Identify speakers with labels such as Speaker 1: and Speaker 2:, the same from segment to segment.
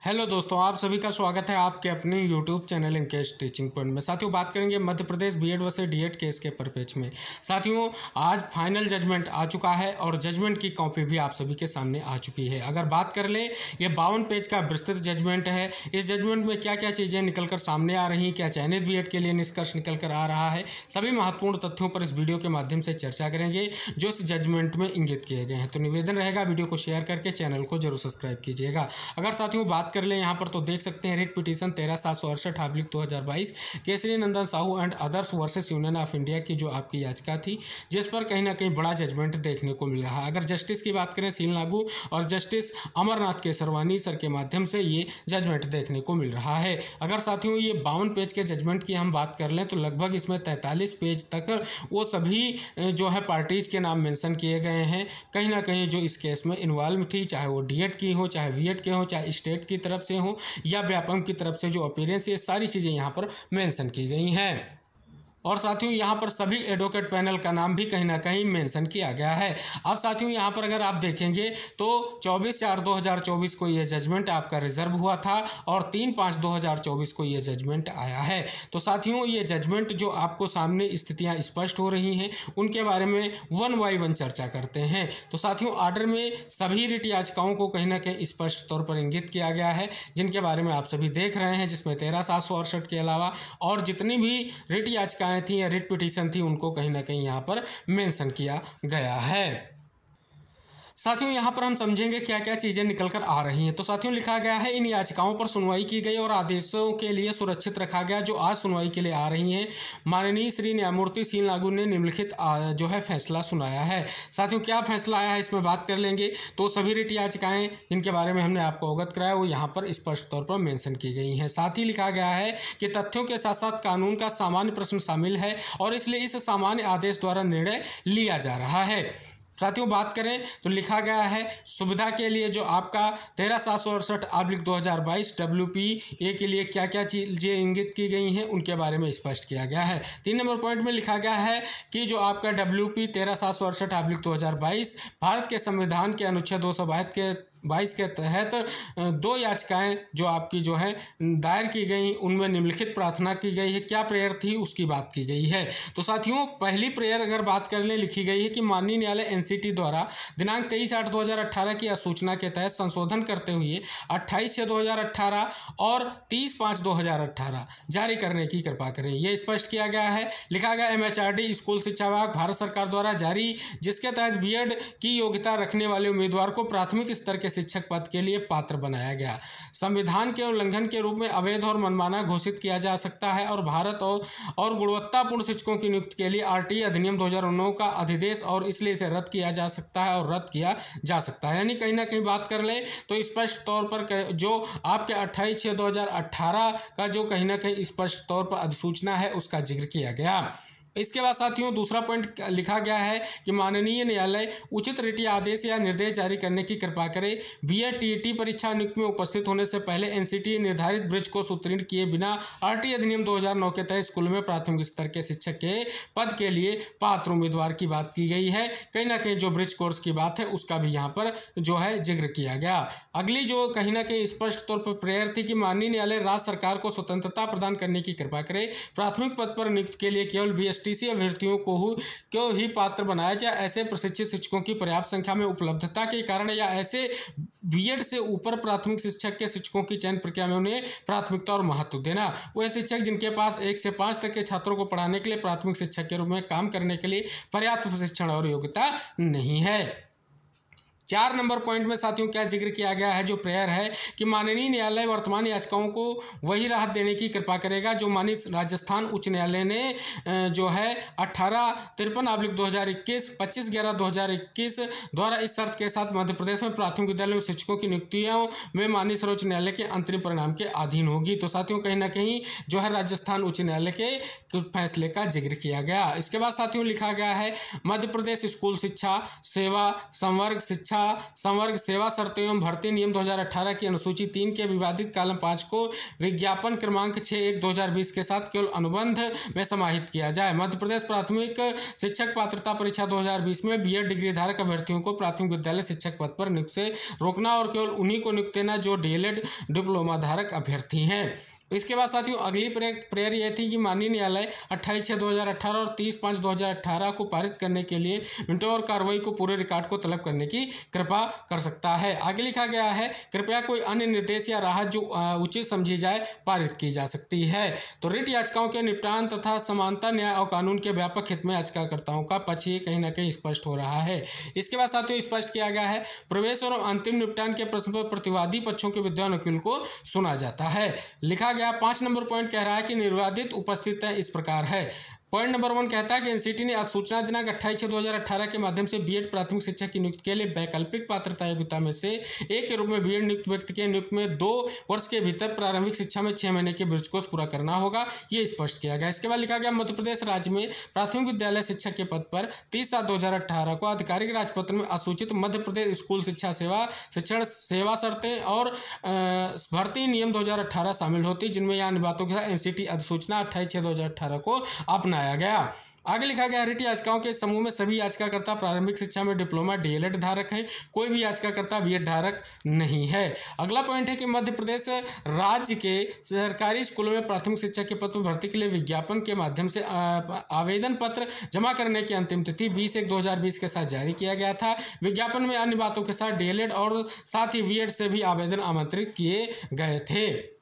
Speaker 1: Hello दोस्तों, आप सभी का स्वागत है आपके अपने यूट्यूब चैनल इनकेश टीचिंग पॉइंट में। साथियों, बात करेंगे Madhya Pradesh BEd versus DEd case के परिप्रेक्ष्य में। साथियों, आज फाइनल जजमेंट आ चुका है और जजमेंट की कॉपी भी आप सभी के सामने आ चुकी है। अगर बात कर ले, ये 52 पेज का विस्तृत जजमेंट है। इस जजमेंट में क्या क्या चीज़ें निकल कर सामने आ रही हैं, क्या चयनित बीएड के लिए निष्कर्ष निकल कर आ रहा है, सभी महत्वपूर्ण तथ्यों पर इस वीडियो के माध्यम से चर्चा करेंगे जो इस जजमेंट में इंगित किए गए हैं। तो निवेदन रहेगा, वीडियो को शेयर करके चैनल को जरूर सब्सक्राइब कीजिएगा। अगर साथियों बात कर ले यहाँ पर, तो देख सकते हैं writ petition 13/768/2022 Kesari Nandan Sahu and others versus union of India की जो आपकी याचिका थी, जिस पर कहीं ना कहीं बड़ा जजमेंट देखने को मिल रहा है। अगर जस्टिस की बात करें, सील नागू और जस्टिस अमरनाथ केसरवानी सर के माध्यम से ये जजमेंट देखने को मिल रहा है। अगर साथियों ये 52 पेज के जजमेंट की हम बात कर लें, तो लगभग इसमें 43 पेज तक वो सभी जो है पार्टीज के नाम मेंशन किए गए हैं, कहीं ना कहीं जो इस केस में इन्वॉल्व थी, चाहे वो डीएड की हो, चाहे बीएड के हो, चाहे स्टेट की तरफ से हो या व्यापम की तरफ से जो अपीयरेंस, ये सारी चीज़ें यहाँ पर मेंशन की गई हैं। और साथियों यहाँ पर सभी एडवोकेट पैनल का नाम भी कहीं ना कहीं मेंशन किया गया है। अब साथियों यहाँ पर अगर आप देखेंगे तो 24/4/2024 को ये जजमेंट आपका रिजर्व हुआ था और 3/5/2024 को ये जजमेंट आया है। तो साथियों ये जजमेंट जो आपको सामने स्थितियाँ स्पष्ट हो रही हैं, उनके बारे में वन बाय वन चर्चा करते हैं। तो साथियों आर्डर में सभी रिट याचिकाओं को कहीं ना कहीं स्पष्ट तौर पर इंगित किया गया है, जिनके बारे में आप सभी देख रहे हैं, जिसमें 13/768 के अलावा और जितनी भी रिट याचिका थी या रिट पिटीशन थी, उनको कहीं ना कहीं यहाँ पर मेंशन किया गया है। साथियों यहाँ पर हम समझेंगे क्या क्या चीज़ें निकल कर आ रही हैं। तो साथियों लिखा गया है, इन याचिकाओं पर सुनवाई की गई और आदेशों के लिए सुरक्षित रखा गया जो आज सुनवाई के लिए आ रही हैं। माननीय श्री न्यायमूर्ति सील नागू ने निम्नलिखित जो है फैसला सुनाया है। साथियों क्या फैसला आया है, इसमें बात कर लेंगे। तो सभी रिट याचिकाएं जिनके बारे में हमने आपको अवगत कराया, वो यहाँ पर स्पष्ट तौर पर मेंशन की गई हैं। साथ ही लिखा गया है कि तथ्यों के साथ साथ कानून का सामान्य प्रश्न शामिल है और इसलिए इस सामान्य आदेश द्वारा निर्णय लिया जा रहा है। साथियों बात करें तो लिखा गया है, सुविधा के लिए जो आपका 13/768/2022 WPA के लिए क्या क्या चीज़ें इंगित की गई हैं, उनके बारे में स्पष्ट किया गया है। 3 नंबर पॉइंट में लिखा गया है कि जो आपका WP 13/768/2022 भारत के संविधान के अनुच्छेद 222 के तहत 2 याचिकाएं जो आपकी जो है दायर की गई, उनमें निम्नलिखित प्रार्थना की गई है। क्या प्रेयर थी उसकी बात की गई है। तो साथियों पहली प्रेयर अगर बात कर लें, लिखी गई है कि माननीय न्यायालय एनसीटी द्वारा दिनांक 23/8/2018 की अधिसूचना के तहत संशोधन करते हुए 28/6/2018 और 30/5/2018 जारी करने की कृपा करें। यह स्पष्ट किया गया है। लिखा गया MHRD स्कूल शिक्षा विभाग भारत सरकार द्वारा जारी, जिसके तहत बीएड की योग्यता रखने वाले उम्मीदवार को प्राथमिक स्तर के शिक्षक पद के लिए पात्र बनाया गया। संविधान के उल्लंघन के रूप में अवैध और मनमाना घोषित किया जा सकता है और भारत और गुणवत्तापूर्ण शिक्षकों की नियुक्ति के लिए RTE अधिनियम 2009 का अधिदेश और इसलिए इसे रद्द किया जा सकता है और रद्द किया जा सकता है। यानी कहीं ना कहीं बात कर ले तो स्पष्ट तौर पर जो आपके 28/6/2018 का जो कहीं ना कहीं स्पष्ट तौर पर अधिसूचना है, उसका जिक्र किया गया। इसके बाद साथियों दूसरा पॉइंट लिखा गया है कि माननीय न्यायालय उचित रिट आदेश या निर्देश जारी करने की कृपा करे। बीएड TET परीक्षा नियुक्ति में उपस्थित होने से पहले NCT निर्धारित ब्रिज कोर्स उत्तीर्ण किए बिना RTE अधिनियम 2009 के तहत स्कूल में प्राथमिक स्तर के शिक्षक के पद के लिए पात्र उम्मीदवार की बात की गई है। कहीं ना कहीं जो ब्रिज कोर्स की बात है उसका भी यहाँ पर जो है जिक्र किया गया। अगली जो कहीं ना कहीं स्पष्ट तौर पर प्रेयर थी कि माननीय न्यायालय राज्य सरकार को स्वतंत्रता प्रदान करने की कृपा करे। प्राथमिक पद पर नियुक्ति के लिए केवल BSTC अभ्यर्थियों को ही पात्र बनाया जाए। ऐसे प्रशिक्षित शिक्षकों की पर्याप्त संख्या में उपलब्धता के कारण या ऐसे बीएड से ऊपर प्राथमिक शिक्षक के शिक्षकों की चयन प्रक्रिया में उन्हें प्राथमिकता और महत्व देना। वह शिक्षक जिनके पास 1 से 5 तक के छात्रों को पढ़ाने के लिए प्राथमिक शिक्षक के रूप में काम करने के लिए पर्याप्त प्रशिक्षण और योग्यता नहीं है। 4 नंबर पॉइंट में साथियों क्या जिक्र किया गया है, जो प्रेयर है कि माननीय न्यायालय वर्तमान याचिकाओं को वही राहत देने की कृपा करेगा जो माननीय राजस्थान उच्च न्यायालय ने जो है 1853/2021 25/11/2021 द्वारा इस शर्त के साथ मध्य प्रदेश में प्राथमिक विद्यालय में शिक्षकों की नियुक्तियों में माननीय सर्वोच्च न्यायालय के अंतरिम परिणाम के अधीन होगी। तो साथियों कहीं ना कहीं जो है राजस्थान उच्च न्यायालय के फैसले का जिक्र किया गया। इसके बाद साथियों लिखा गया है, मध्य प्रदेश स्कूल शिक्षा सेवा संवर्ग शिक्षा शिक्षा संवर्ग सेवा शर्तें एवं भर्ती नियम 2018 की अनुसूची 3 के विवादित कॉलम 5 को विज्ञापन क्रमांक 61/2020 के साथ केवल अनुबंध में समाहित किया जाए। मध्य प्रदेश प्राथमिक शिक्षक पात्रता परीक्षा 2020 में बीएड डिग्री धारक अभ्यर्थियों को प्राथमिक विद्यालय शिक्षक पद पर नियुक्त से रोकना और केवल उन्हीं को नियुक्त देना जो डीएलएड डिप्लोमा धारक अभ्यर्थी हैं। इसके बाद साथियों अगली प्रेयर यह थी कि माननीय न्यायालय 28/6/2018 और 30/5/2018 को पारित करने के लिए मिनटों और कार्रवाई को पूरे रिकॉर्ड को तलब करने की कृपा कर सकता है। आगे लिखा गया है, कृपया कोई अन्य निर्देश या राहत जो उचित समझी जाए पारित की जा सकती है। तो रिट याचिकाओं के निपटान तथा समानता न्याय और कानून के व्यापक हित में याचिकाकर्ताओं का पक्ष ये कहीं ना कहीं स्पष्ट हो रहा है। इसके बाद साथियों स्पष्ट किया गया है, प्रवेश और अंतिम निपटान के प्रश्न पर प्रतिवादी पक्षों के विद्वान वकील को सुना जाता है। लिखा 5 नंबर पॉइंट कह रहा है कि निर्वादित उपस्थित इस प्रकार है। पॉइंट नंबर 1 कहता है कि एनसीटी ने अधिसूचना दिनांक 28/6/2018 के माध्यम से बीएड प्राथमिक शिक्षक की नियुक्ति के लिए वैकल्पिक पात्रता योग्यता में से एक के रूप में बीएड नियुक्त व्यक्ति के नियुक्ति में 2 वर्ष के भीतर प्रारंभिक शिक्षा में 6 महीने के ब्रिज कोर्स पूरा करना होगा, ये स्पष्ट किया गया। इसके बाद लिखा गया, मध्य प्रदेश राज्य में प्राथमिक विद्यालय शिक्षक के पद पर 30/7/2018 को आधिकारिक राजपत्र में असूचित मध्य प्रदेश स्कूल शिक्षा सेवा शिक्षण सेवा शर्तें और भर्ती नियम 2018 शामिल होती, जिनमें यहाँ बातों के साथ एनसीटी अधिसूचना 28/6/2018 को अपनाया गया। आगे लिखा गया, रिट याचिकाओं के समूह में सभी याचिकाकर्ता प्रारंभिक शिक्षा में डिप्लोमा डीएलएड धारक हैं, कोई भी याचिकाकर्ता बीएड धारक नहीं है। अगला पॉइंट है कि मध्य प्रदेश राज्य के सरकारी स्कूलों में प्राथमिक शिक्षक के पद पर भर्ती के लिए विज्ञापन के माध्यम से आवेदन पत्र जमा करने की अंतिम तिथि 20/1/2020 के साथ जारी किया गया था। विज्ञापन में अन्य बातों के साथ डीएलएड और साथ ही बीएड से भी आवेदन आमंत्रित किए गए थे।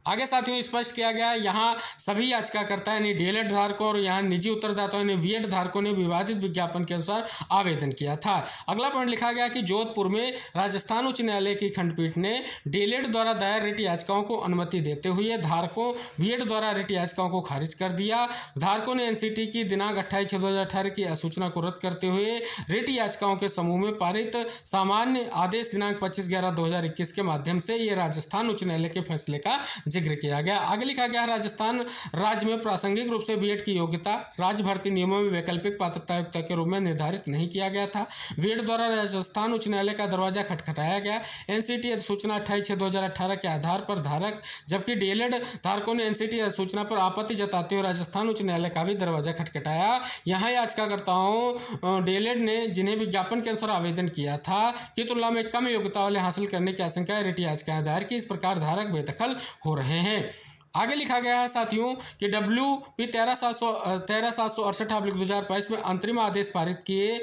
Speaker 1: आगे साथियों स्पष्ट किया गया, यहाँ सभी याचिकाकर्ता यानी डीएलएड धारकों और यहाँ निजी उत्तरदाताओं ने बीएड धारकों ने विवादित विज्ञापन के अनुसार आवेदन किया था। अगला पॉइंट लिखा गया कि जोधपुर में राजस्थान उच्च न्यायालय की खंडपीठ ने डीएलएड द्वारा दायर रिट याचिकाओं को अनुमति देते हुए धारकों बीएड द्वारा रिट याचिकाओं को खारिज कर दिया। धारकों ने एनसीटी की दिनांक 28/6/2018 की अधिसूचना को रद्द करते हुए रिट याचिकाओं के समूह में पारित सामान्य आदेश दिनांक 25/11/2021 के माध्यम से ये राजस्थान उच्च न्यायालय के फैसले का जिक्र किया गया। आगे लिखा गया, राजस्थान राज्य में प्रासंगिक रूप से बीएड की योग्यता राज्य भर्ती नियमों में वैकल्पिक पात्रता योग्यता के रूप में निर्धारित नहीं किया गया था। बीएड द्वारा राजस्थान उच्च न्यायालय का दरवाजा खटखटाया गया। एनसीटी अधिसूचना 28/6/2018 के आधार पर धारक, जबकि डीएलएड धारकों ने एनसीटी अधिसूचना पर आपत्ति जताते हुए राजस्थान उच्च न्यायालय का भी दरवाजा खटखटाया। यहाँ याचिकाकर्ताओं डीएलएड ने जिन्हें विज्ञापन के अनुसार आवेदन किया था की तुलना में कम योग्यता वाले हासिल करने की आशंका रिट याचिकाएं दायर की, इस प्रकार धारक बेदखल हो रहे हैं। आगे लिखा गया है साथियों कि WP 13/768/2022 में अंतरिम आदेश पारित किए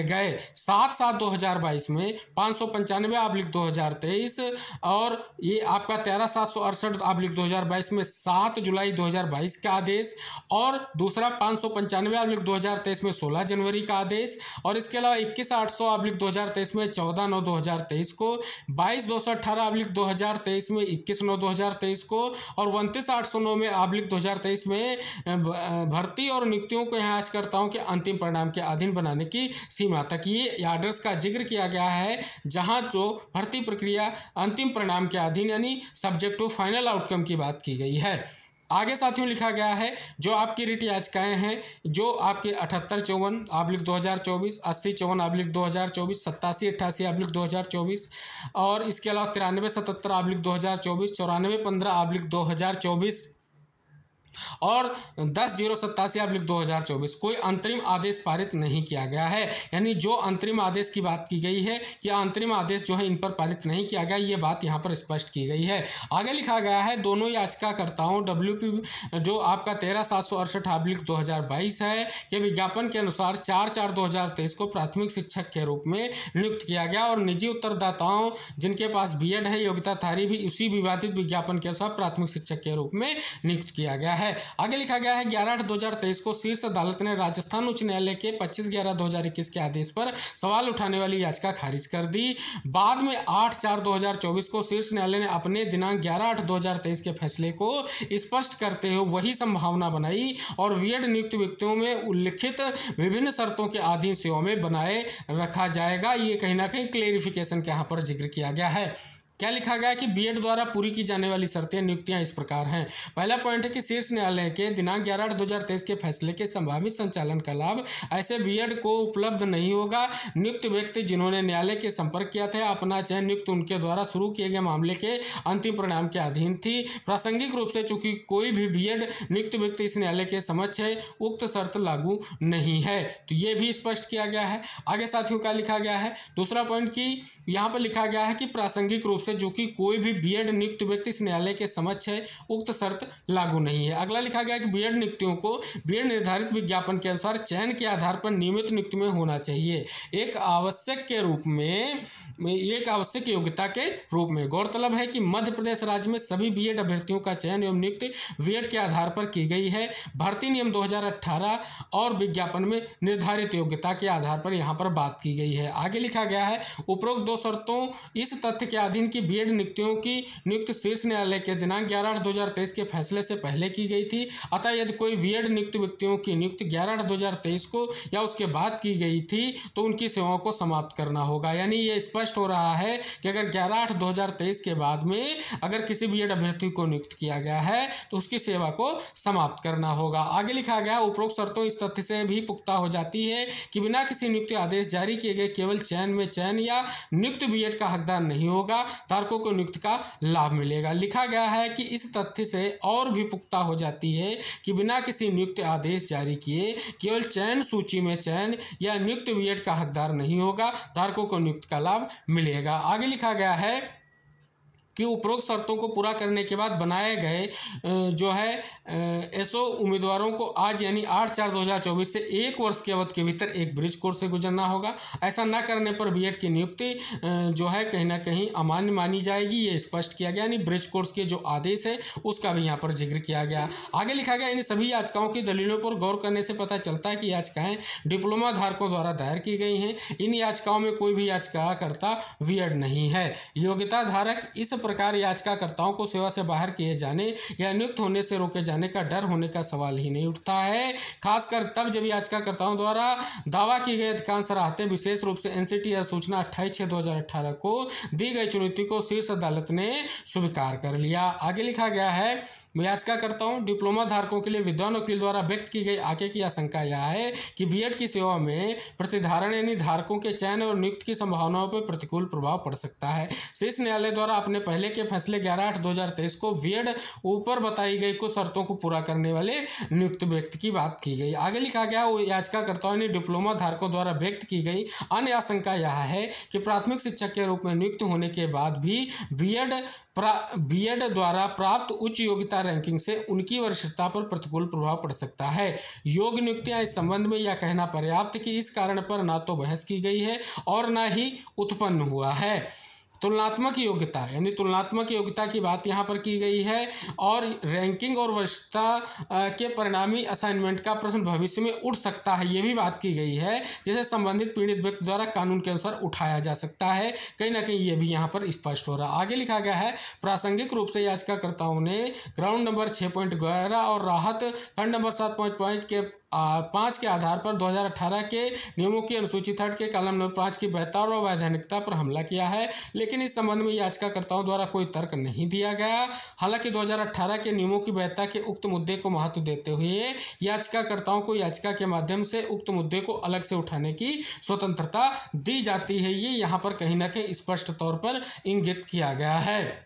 Speaker 1: गए 7/7/2022 में 595/2023 और ये आपका 13/768/2022 में 7 जुलाई 2022 का आदेश और दूसरा 595/2023 में 16 जनवरी का आदेश और इसके अलावा 21/800/2023 में 14/9/2023 को, 22/218/2023 में 21/9/2023 को और 29/809 में 2023 में भर्ती और नियुक्तियों को यहाँ याचिकाकर्ताओं के अंतिम परिणाम के अधीन बनाने की सीमा तक ये आर्डर्स का जिक्र किया गया है, जहाँ जो भर्ती प्रक्रिया अंतिम परिणाम के अधीन यानी सब्जेक्ट टू फाइनल आउटकम की बात की गई है। आगे साथियों लिखा गया है जो आपकी रिट याचिकाएं हैं जो आपके 78/54/2024, 80/54/2024, 87/88/2024 और इसके अलावा 93/77/2024, 94/15/2024 और 10/087/2024 कोई अंतरिम आदेश पारित नहीं किया गया है। यानी जो अंतरिम आदेश की बात की गई है कि अंतरिम आदेश जो है इन पर पारित नहीं किया गया, ये बात यहाँ पर स्पष्ट की गई है। आगे लिखा गया है दोनों याचिकाकर्ताओं WP जो आपका 13/768/2022 है के विज्ञापन के अनुसार 4/4/2023 को प्राथमिक शिक्षक के रूप में नियुक्त किया गया और निजी उत्तरदाताओं जिनके पास बीएड है योग्यताधारी भी उसी विवादित विज्ञापन के अनुसार प्राथमिक शिक्षक के रूप में नियुक्त किया गया है। आगे लिखा गया है 11/8/2023 को शीर्ष अदालत ने राजस्थान उच्च न्यायालय के 25/11/2021 के आदेश पर सवाल उठाने वाली याचिका खारिज कर दी। बाद में 8/4/2024 को शीर्ष न्यायालय ने अपने दिनांक 11/8/2023 के फैसले को स्पष्ट करते हुए वही संभावना बनाई और बीएड नियुक्त व्यक्तियों में उल्लिखित विभिन्न शर्तों के अधीन सेवा में बनाए रखा जाएगा। ये कहीं ना कहीं क्लेरिफिकेशन के यहाँ पर जिक्र किया गया है। क्या लिखा गया है कि बीएड द्वारा पूरी की जाने वाली शर्तें नियुक्तियां इस प्रकार हैं। पहला पॉइंट है कि शीर्ष न्यायालय के दिनांक 11/8/2023 के फैसले के संभावित संचालन का लाभ ऐसे बीएड को उपलब्ध नहीं होगा। नियुक्त व्यक्ति जिन्होंने न्यायालय के संपर्क किया था, अपना चयन नियुक्त उनके द्वारा शुरू किए गए मामले के अंतिम परिणाम के अधीन थी। प्रासंगिक रूप से चूंकि कोई भी बीएड नियुक्त व्यक्ति इस न्यायालय के समक्ष है, उक्त शर्त लागू नहीं है। तो ये भी स्पष्ट किया गया है। आगे साथियों क्या लिखा गया है, दूसरा पॉइंट की यहाँ पर लिखा गया है कि प्रासंगिक रूप से जो कि कोई भी बीएड नियुक्त व्यक्ति इस न्यायालय के समक्ष है, उक्त शर्त लागू नहीं है। अगला लिखा गया कि बीएड नियुक्तियों को बीएड निर्धारित विज्ञापन के अनुसार चयन के आधार पर नियमित नियुक्ति में होना चाहिए, एक आवश्यक के रूप में, एक आवश्यक योग्यता के रूप में। गौरतलब है कि मध्य प्रदेश राज्य में सभी बीएड अभ्यर्थियों का चयन एवं नियुक्ति बीएड के आधार पर की गई है। भर्ती नियम 2018 और विज्ञापन में निर्धारित योग्यता के आधार पर यहाँ पर बात की गई है। आगे लिखा गया है, उपरोक्त दो शर्तों इस तथ्य के अधीन की बीएड नियुक्तियों की नियुक्ति शीर्ष न्यायालय के दिनांक 11/8/2023 के फैसले से पहले की गई थी। अतः यदि कोई बीएड नियुक्त व्यक्तियों की नियुक्ति 11/8/2023 को या उसके बाद की गई थी तो उनकी सेवाओं को समाप्त करना होगा। यानी ये स्पष्ट हो रहा है कि अगर 11/8/2023 के बाद में अगर किसी बीएड अभ्यर्थी को नियुक्त किया गया है तो उसकी सेवा को समाप्त करना होगा। आगे लिखा गया, उपरोक्त शर्तों इस तथ्य से भी पुख्ता हो जाती है कि बिना किसी नियुक्ति आदेश जारी किए गए केवल चयन में चयन या नियुक्त बीएड का हकदार नहीं होगा, धारकों को नियुक्ति का लाभ मिलेगा। लिखा गया है कि इस तथ्य से और भी पुख्ता हो जाती है कि बिना किसी नियुक्ति आदेश जारी किए केवल चयन सूची में चयन या नियुक्त बीएड का हकदार नहीं होगा, धारकों को नियुक्ति का लाभ मिलेगा। आगे लिखा गया है कि उपरोक्त शर्तों को पूरा करने के बाद बनाए गए जो है एसओ उम्मीदवारों को आज यानी 8/4/2024 से 1 वर्ष के अवधि के भीतर एक ब्रिज कोर्स से गुजरना होगा। ऐसा न करने पर बीएड की नियुक्ति जो है कहीं ना कहीं अमान्य मानी जाएगी, ये स्पष्ट किया गया। यानी ब्रिज कोर्स के जो आदेश है उसका भी यहाँ पर जिक्र किया गया। आगे लिखा गया, इन सभी याचिकाओं की दलीलों पर गौर करने से पता चलता है कि याचिकाएं डिप्लोमा धारकों द्वारा दायर की गई हैं। इन याचिकाओं में कोई भी याचिकाकर्ता बीएड नहीं है। योग्यता धारक इस प्रकार याचिकाकर्ताओं को सेवा से बाहर किए जाने या नियुक्त होने से रोके जाने का डर होने का सवाल ही नहीं उठता है, खासकर तब जब याचिकाकर्ताओं द्वारा दावा की गई अधिकांश राहतें विशेष रूप से एनसीटी सूचना 28/6/2018 को दी गई चुनौती को शीर्ष अदालत ने स्वीकार कर लिया। आगे लिखा गया है, याचिकाकर्ताओं डिप्लोमा धारकों के लिए विद्वान वकील द्वारा व्यक्त की गई आगे की आशंका यह है कि बीएड की सेवा में प्रतिधारण यानी धारकों के चयन और नियुक्ति की संभावनाओं पर प्रतिकूल प्रभाव पड़ सकता है। शीर्ष न्यायालय द्वारा अपने पहले के फैसले 11/8/2023 को बीएड ऊपर बताई गई कुछ शर्तों को पूरा करने वाले नियुक्त व्यक्ति की बात की गई। आगे लिखा गया, याचिकाकर्ताओं ने डिप्लोमा धारकों द्वारा व्यक्त की गई अन्य आशंका यह है कि प्राथमिक शिक्षक के रूप में नियुक्त होने के बाद भी बीएड द्वारा प्राप्त उच्च योग्यता रैंकिंग से उनकी वरिष्ठता पर प्रतिकूल प्रभाव पड़ सकता है। योग्य नियुक्तियां इस संबंध में यह कहना पर्याप्त कि इस कारण पर ना तो बहस की गई है और ना ही उत्पन्न हुआ है। तुलनात्मक योग्यता यानी तुलनात्मक योग्यता की बात यहाँ पर की गई है और रैंकिंग और वरिष्ठता के परिणामी असाइनमेंट का प्रश्न भविष्य में उठ सकता है, ये भी बात की गई है, जिसे संबंधित पीड़ित व्यक्ति द्वारा कानून के अनुसार उठाया जा सकता है। कहीं ना कहीं ये भी यहाँ पर स्पष्ट हो रहा है। आगे लिखा गया है, प्रासंगिक रूप से याचिकाकर्ताओं ने ग्राउंड नंबर 6.11 और राहत खंड नंबर 7.5 के आधार पर 2018 के नियमों की अनुसूची 3 के कॉलम नंबर 5 की वैधता और अवैधानिकता पर हमला किया है, लेकिन इस संबंध में याचिकाकर्ताओं द्वारा कोई तर्क नहीं दिया गया। हालांकि 2018 के नियमों की वैधता के उक्त मुद्दे को महत्व देते हुए याचिकाकर्ताओं को याचिका के माध्यम से उक्त मुद्दे को अलग से उठाने की स्वतंत्रता दी जाती है। ये यहाँ पर कहीं ना कहीं स्पष्ट तौर पर इंगित किया गया है।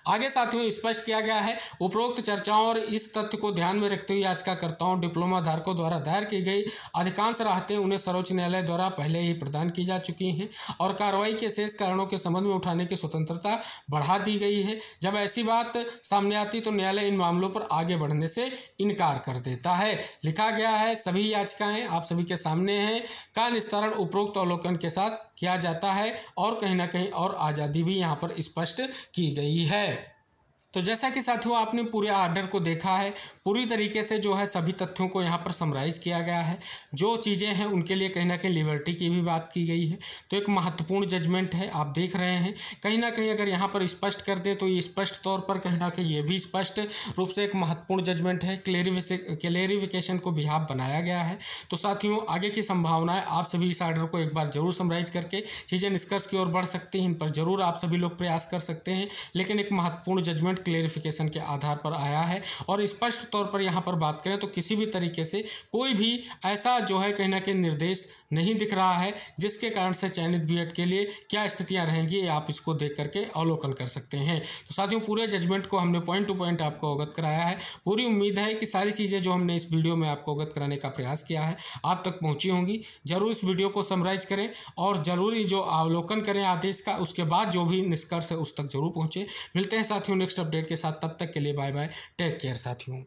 Speaker 1: आगे साथियों स्पष्ट किया गया है, उपरोक्त चर्चाओं और इस तथ्य को ध्यान में रखते हुए याचिकाकर्ताओं डिप्लोमा धारकों द्वारा दायर की गई अधिकांश राहतें उन्हें सर्वोच्च न्यायालय द्वारा पहले ही प्रदान की जा चुकी हैं और कार्रवाई के शेष कारणों के संबंध में उठाने की स्वतंत्रता बढ़ा दी गई है। जब ऐसी बात सामने आती तो न्यायालय इन मामलों पर आगे बढ़ने से इनकार कर देता है। लिखा गया है, सभी याचिकाएं आप सभी के सामने हैं का निस्तारण उपरोक्त अवलोकन के साथ किया जाता है और कहीं ना कहीं और आज़ादी भी यहाँ पर स्पष्ट की गई है। तो जैसा कि साथियों आपने पूरे आर्डर को देखा है, पूरी तरीके से जो है सभी तथ्यों को यहाँ पर समराइज किया गया है। जो चीज़ें हैं उनके लिए कहीं ना कहीं लिबर्टी की भी बात की गई है। तो एक महत्वपूर्ण जजमेंट है, आप देख रहे हैं। कहीं ना कहीं अगर यहाँ पर स्पष्ट कर दे तो ये स्पष्ट तौर पर कहीं ना कहीं ये भी स्पष्ट रूप से एक महत्वपूर्ण जजमेंट है। क्लेरिफिकेशन को बिहाफ बनाया गया है। तो साथियों आगे की संभावनाएं आप सभी इस आर्डर को एक बार जरूर समराइज करके चीज़ें निष्कर्ष की ओर बढ़ सकती हैं। इन पर जरूर आप सभी लोग प्रयास कर सकते हैं। लेकिन एक महत्वपूर्ण जजमेंट क्लेरिफिकेशन के आधार पर आया है और स्पष्ट तौर पर यहाँ पर बात करें तो किसी भी तरीके से कोई भी ऐसा जो है कहीं ना कहीं निर्देश नहीं दिख रहा है जिसके कारण से चयनित बीएड के लिए क्या स्थितियां रहेंगी, ये आप इसको देख करके अवलोकन कर सकते हैं। तो साथियों पूरे जजमेंट को हमने पॉइंट टू पॉइंट आपको अवगत कराया है। पूरी उम्मीद है कि सारी चीज़ें जो हमने इस वीडियो में आपको अवगत कराने का प्रयास किया है आप तक पहुंची होंगी। जरूर इस वीडियो को समराइज करें और जरूरी जो अवलोकन करें आदेश का, उसके बाद जो भी निष्कर्ष है उस तक जरूर पहुंचे। मिलते हैं साथियों नेक्स्ट अपडेट के साथ, तब तक के लिए बाय बाय, टेक केयर साथियों।